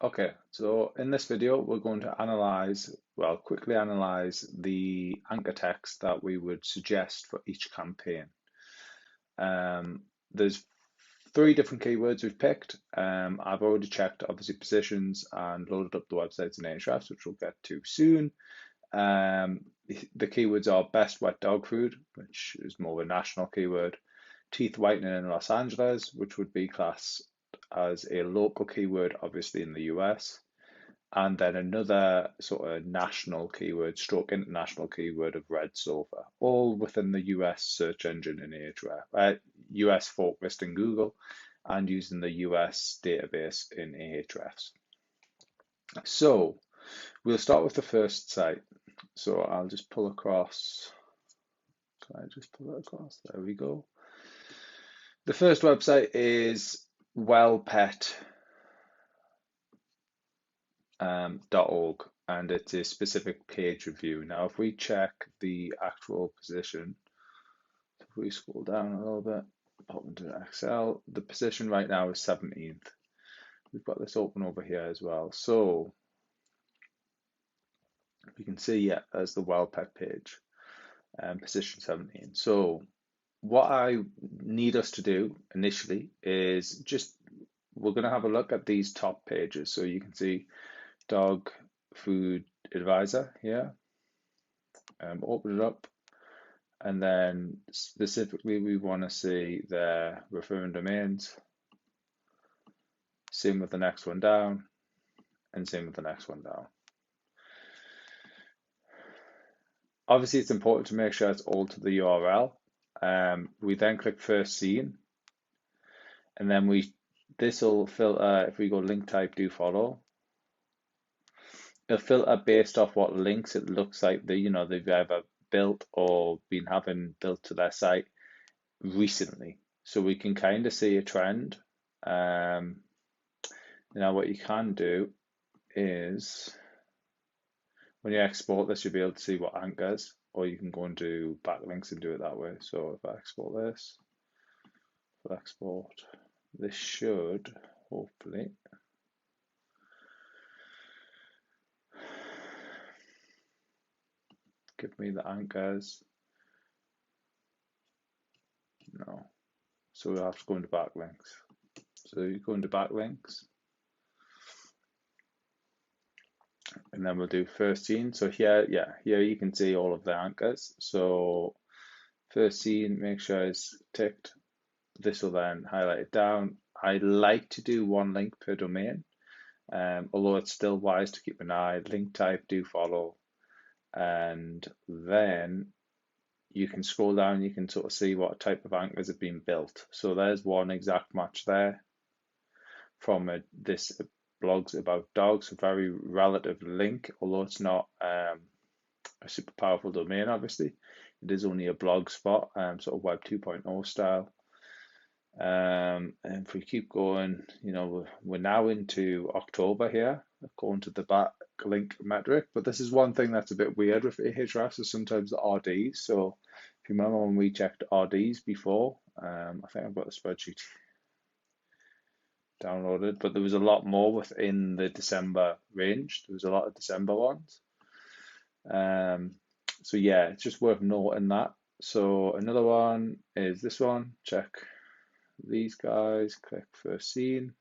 Okay, so in this video, we're going to quickly analyze the anchor text that we would suggest for each campaign. There's three different keywords we've picked. I've already checked, obviously, positions and loaded up the websites in Ahrefs, which we'll get to soon. The keywords are best wet dog food, which is more of a national keyword, teeth whitening in Los Angeles, which would be classed as a local keyword, obviously in the US, and then another sort of national keyword, stroke international keyword of red sofa, all within the US search engine in Ahrefs, US focused in Google, and using the US database in Ahrefs. So we'll start with the first site. So I'll just pull across. Can I just pull it across? There we go. The first website is wellpet.org, and it's a specific page review. Now, if we check the actual position, if we scroll down a little bit, pop into Excel, the position right now is 17th. We've got this open over here as well. So we can see, yeah, there's the WellPet page, position 17. So what I need us to do initially is we're going to have a look at these top pages. So you can see Dog Food Advisor here. Open it up, and then specifically we want to see their referring domains. Same with the next one down, and same with the next one down. Obviously, it's important to make sure it's all to the URL. We then click first seen, and then this will filter. If we go link type do follow, it'll filter based off what links it looks like they've either built or been having built to their site recently. So we can kind of see a trend. Now what you can do is when you export this, you'll be able to see what anchors, or you can go and do backlinks and do it that way. So if I export this, this should hopefully give me the anchors. No. So we'll have to go into backlinks. So you go into backlinks, and then we'll do first seen. So here you can see all of the anchors. So first seen, make sure it's ticked. This will then highlight it down. I like to do one link per domain, although it's still wise to keep an eye. Link type do follow, and then you can scroll down. You can sort of see what type of anchors have been built. So there's one exact match there from this blogs about dogs, a very relative link, although it's not a super powerful domain. Obviously, it is only a blog spot, sort of Web 2.0 style. And if we keep going, we're now into October here, according to the backlink metric. But this is one thing that's a bit weird with Ahrefs, is sometimes the RDs. So if you remember when we checked RDs before, I think I've got the spreadsheet downloaded, but there was a lot more within the December range. There was a lot of December ones. So yeah, it's just worth noting that. So another one is this one. Check these guys, click first seen,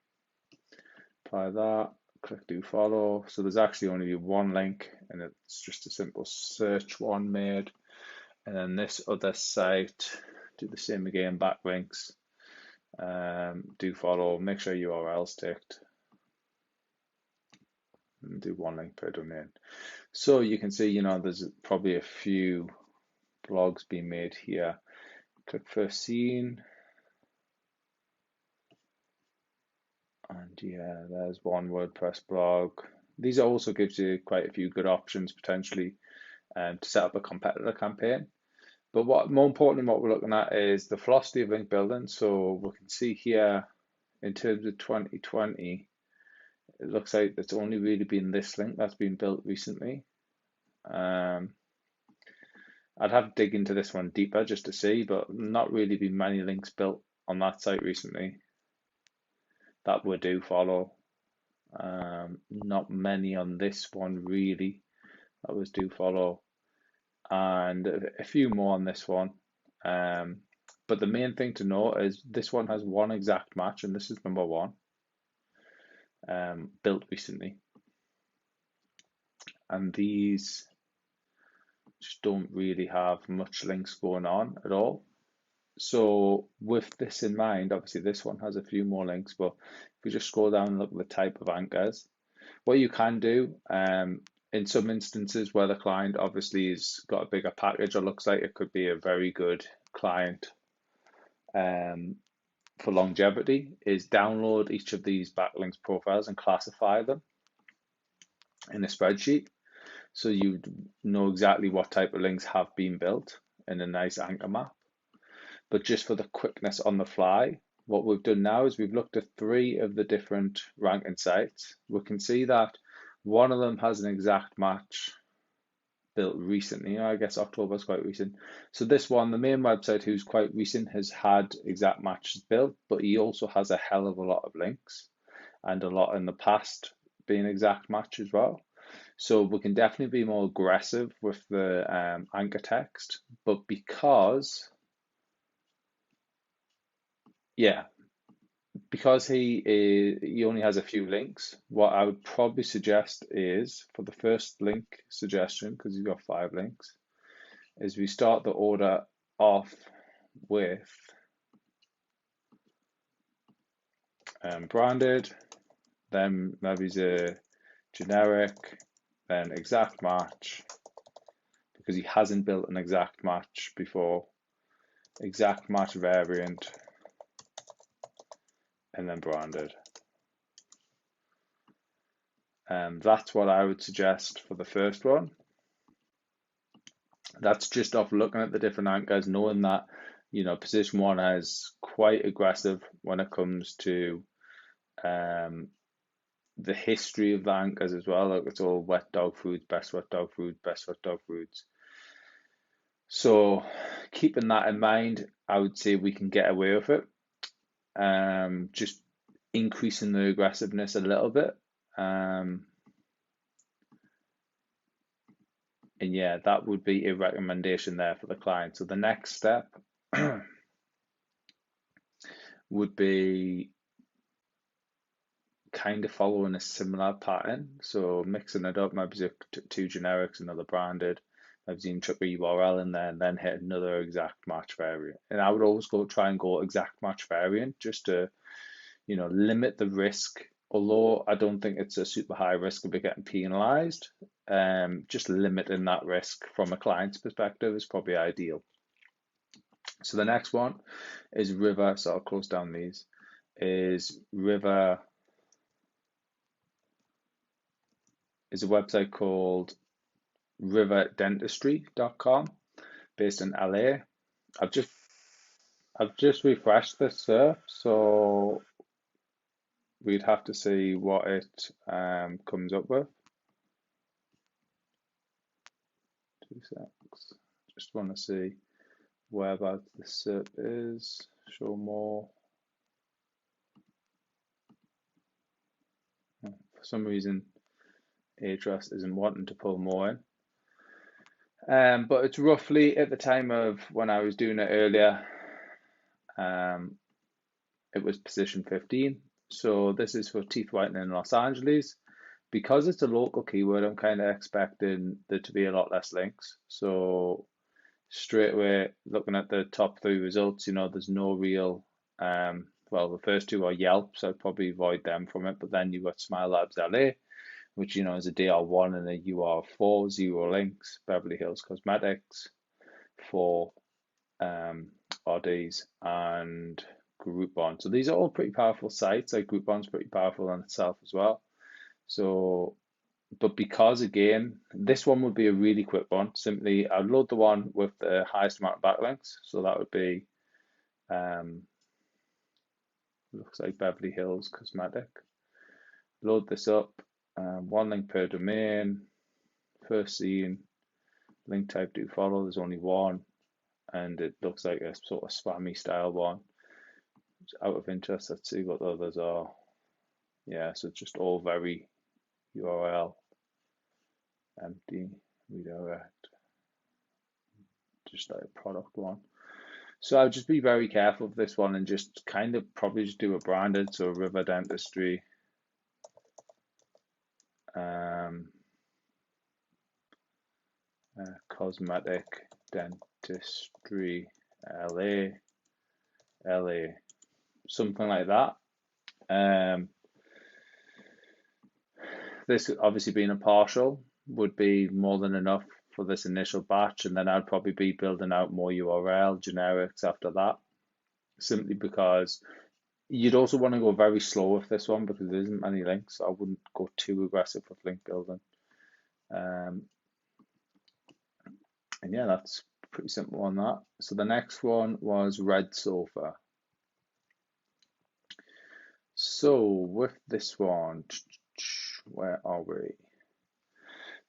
apply that, click do follow. So there's actually only one link, and it's just a simple search one made. And then this other site, do the same again, backlinks, do follow, make sure URL's ticked, and do one link per domain. So you can see, there's probably a few blogs being made here. Click first seen. And yeah, there's one WordPress blog. These also gives you quite a few good options potentially to set up a competitor campaign. But more importantly, what we're looking at is the velocity of link building. So we can see here in terms of 2020, it looks like it's only really been this link that's been built recently. I'd have to dig into this one deeper just to see, but not really been many links built on that site recently that would do follow. Not many on this one really. That was do follow, and a few more on this one. But the main thing to note is this one has one exact match, and this is number one, built recently. And these just don't really have much links going on at all. So with this in mind, obviously this one has a few more links, but if we just scroll down and look at the type of anchors, what you can do, in some instances where the client obviously has got a bigger package or looks like it could be a very good client for longevity, is download each of these backlinks profiles and classify them in a spreadsheet. So you know exactly what type of links have been built in a nice anchor map. But just for the quickness on the fly, what we've done now is we've looked at 3 of the different ranking sites. We can see that one of them has an exact match built recently. I guess October is quite recent. So this one, the main website who's quite recent, has had exact matches built, but he also has a hell of a lot of links and a lot in the past being exact match as well. So we can definitely be more aggressive with the anchor text, but because he only has a few links, what I would probably suggest is for the first link suggestion, because he's got 5 links, is we start the order off with branded, then maybe a generic, then exact match, because he hasn't built an exact match before, exact match variant, and then branded. That's what I would suggest for the first one. That's just off looking at the different anchors, knowing that, position 1 is quite aggressive when it comes to the history of the anchors as well. Like it's all wet dog foods, best wet dog foods, best wet dog foods. So keeping that in mind, I would say we can get away with it. Just increasing the aggressiveness a little bit. And yeah, that would be a recommendation there for the client. So the next step would be kind of following a similar pattern. So mixing it up, maybe 2 generics, another branded, maybe you can chuck a URL in there and then hit another exact match variant. And I would always try and go exact match variant just to, limit the risk. Although I don't think it's a super high risk of it getting penalized, just limiting that risk from a client's perspective is probably ideal. So the next one is River. So I'll close down these. Is River is a website called riverdentistry.com based in LA. I've just refreshed this surf, so we'd have to see what it comes up with. 2 seconds. Just want to see whereabouts the SERP is. Show more. For some reason, Ahrefs isn't wanting to pull more in. But it's roughly at the time of when I was doing it earlier, it was position 15. So this is for teeth whitening in Los Angeles. Because it's a local keyword, I'm kind of expecting there to be a lot less links. So straight away, looking at the top 3 results, there's no real, well, the first 2 are Yelp, so I'd probably avoid them from it. But then you've got Smile Labs LA, which, is a DR1 and a UR4, 0 links, Beverly Hills Cosmetics, 4 RDs, and Groupon. So these are all pretty powerful sites. Like Groupon's pretty powerful in itself as well. So, but because again, this one would be a really quick one. Simply, I'd load the one with the highest amount of backlinks. So that would be, looks like Beverly Hills Cosmetic. Load this up. 1 link per domain. First scene. Link type do follow. There's only 1, and it looks like a sort of spammy style one. Out of interest, let's see what the others are. Yeah, so it's just all very URL, empty, redirect, just like a product one. So I'll just be very careful of this one and just kind of probably just do a branded, so River Dentistry, cosmetic dentistry, LA, something like that. This obviously being a partial would be more than enough for this initial batch, and then I'd probably be building out more URL generics after that, simply because you'd also want to go very slow with this one because there isn't many links. So I wouldn't go too aggressive with link building. And yeah, that's pretty simple on that. So the next one was Red Sofa. So with this one, where are we?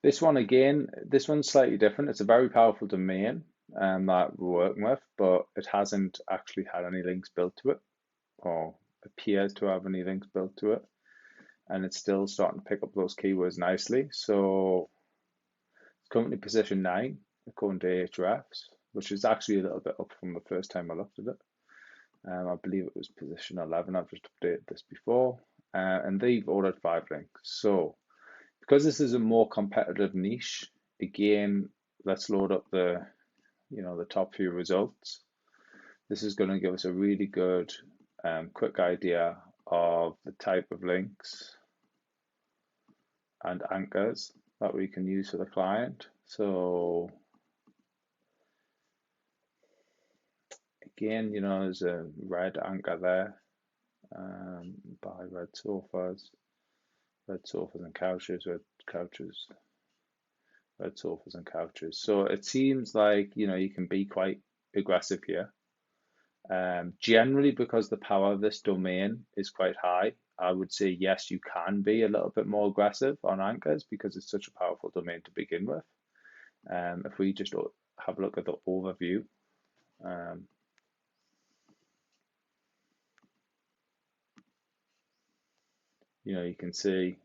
This one again, this one's slightly different. It's a very powerful domain that we're working with, but it hasn't actually had any links built to it, or appears to have any links built to it. And it's still starting to pick up those keywords nicely. So it's currently position 9 according to Ahrefs, which is actually a little bit up from the first time I looked at it. I believe it was position 11. I've just updated this before, and they've ordered 5 links. So because this is a more competitive niche, again, let's load up the top few results. This is going to give us a really good quick idea of the type of links and anchors that we can use for the client. So again, there's a red anchor there, by red sofas and couches, red sofas and couches. So it seems like you can be quite aggressive here. Generally, because the power of this domain is quite high, I would say yes, you can be a little bit more aggressive on anchors because it's such a powerful domain to begin with. If we just have a look at the overview, you can see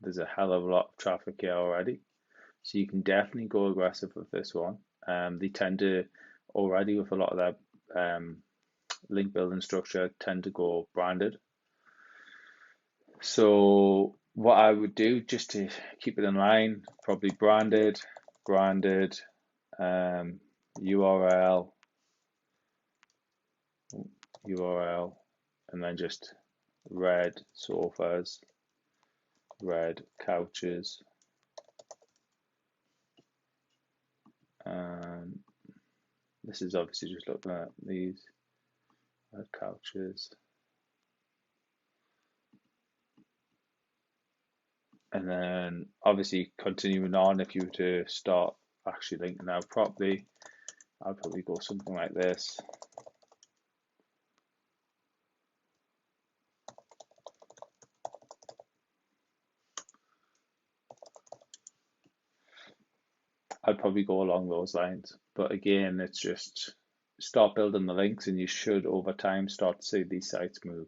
there's a hell of a lot of traffic here already. So you can definitely go aggressive with this one. They tend to already, with a lot of their link building structure, tend to go branded. So what I would do, just to keep it in line, probably branded, URL, and then just red sofas, red couches, and this is obviously just looking at these red couches. And then obviously continuing on, if you were to start actually linking out properly, I'd probably go something like this. I'd probably go along those lines. But again, it's just start building the links and you should over time start to see these sites move.